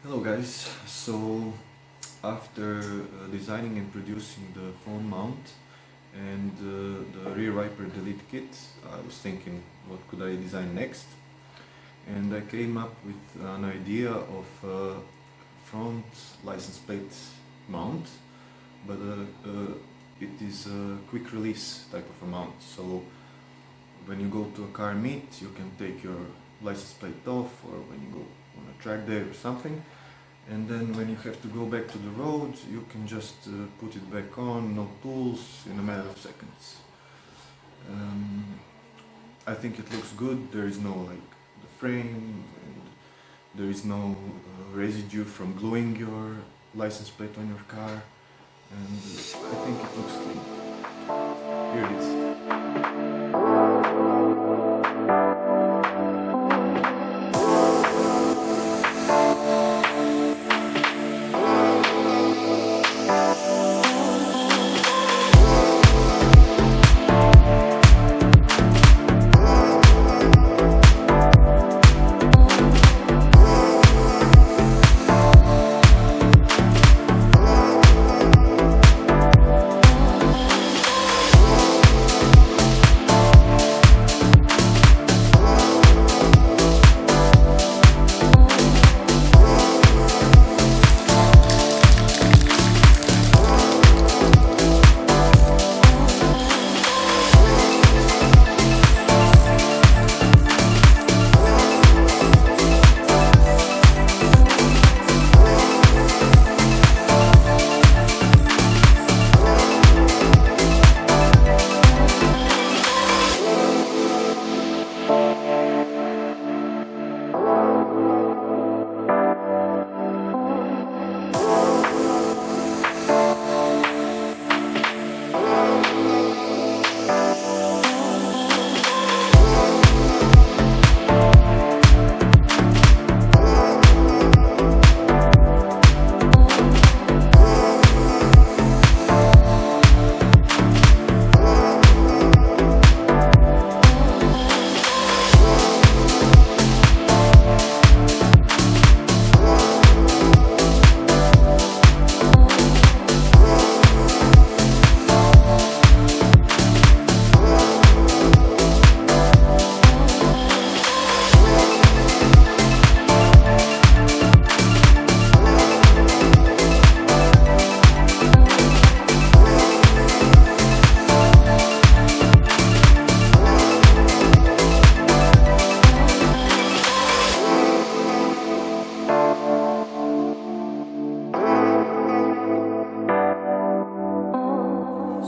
Hello guys, so after designing and producing the phone mount and the rear wiper delete kit, I was thinking what could I design next, and I came up with an idea of a front license plate mount, but it is a quick release type of a mount. So when you go to a car meet, you can take your license plate off, or when you go on a track day or something, and then when you have to go back to the road, you can just put it back on, no tools, in a matter of seconds. I think it looks good. There is no the frame, and there is no residue from gluing your license plate on your car, and I think it looks clean. Here it is.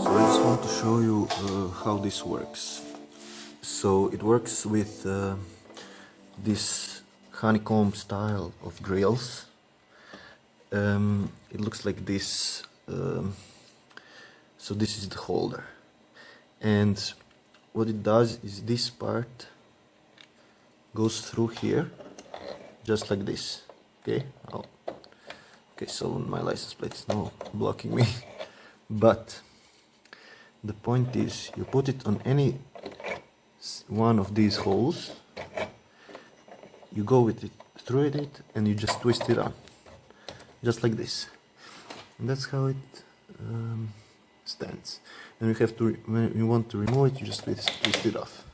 So I just want to show you how this works. So it works with this honeycomb style of grills. It looks like this. So this is the holder, and what it does is this part goes through here, just like this. Okay. Oh. Okay. So my license plate is now blocking me, but the point is, you put it on any one of these holes, you go with it through it, and you just twist it on, just like this. And that's how it stands. And you have to, when you want to remove it, you just twist it off.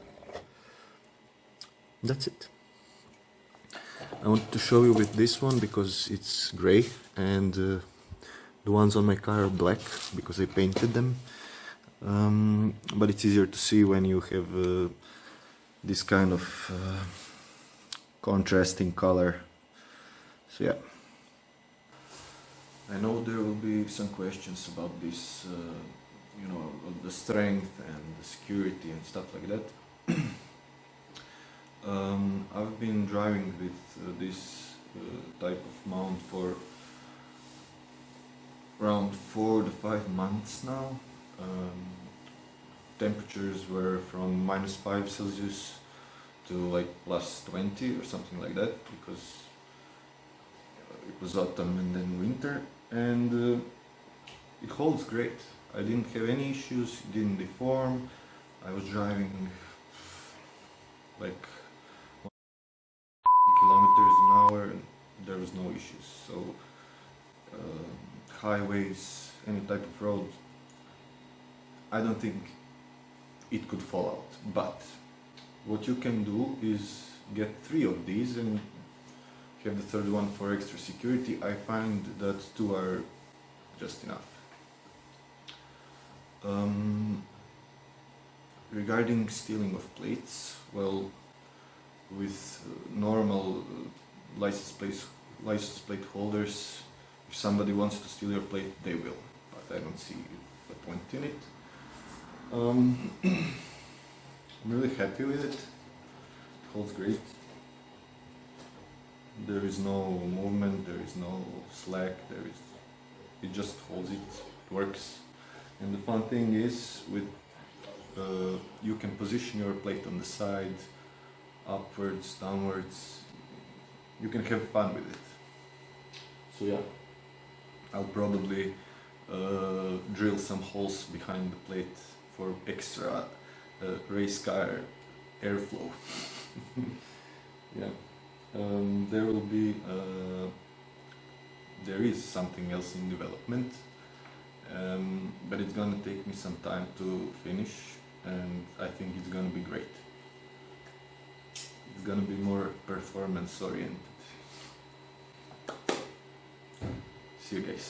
That's it. I want to show you with this one because it's gray, and the ones on my car are black because I painted them. But it's easier to see when you have this kind of contrasting color. So yeah, I know there will be some questions about this, the strength and the security and stuff like that. I've been driving with this type of mount for around 4 to 5 months now. Temperatures were from -5 Celsius to like +20 or something like that, because it was autumn and then winter, and it holds great. I didn't have any issues, it didn't deform. I was driving like kilometers an hour, and there was no issues. So highways, any type of road, I don't think it could fall out. But what you can do is get 3 of these and have the third one for extra security. I find that 2 are just enough. Regarding stealing of plates, well, with normal license plate holders, if somebody wants to steal your plate, they will, but I don't see the point in it. I'm really happy with it. It holds great. There is no movement, there is no slack, it just holds it, works. And the fun thing is, you can position your plate on the side, upwards, downwards. You can have fun with it. So yeah, I'll probably drill some holes behind the plate for extra race car airflow. Yeah, there is something else in development, but it's gonna take me some time to finish, and I think it's gonna be great. It's gonna be more performance oriented. See you guys.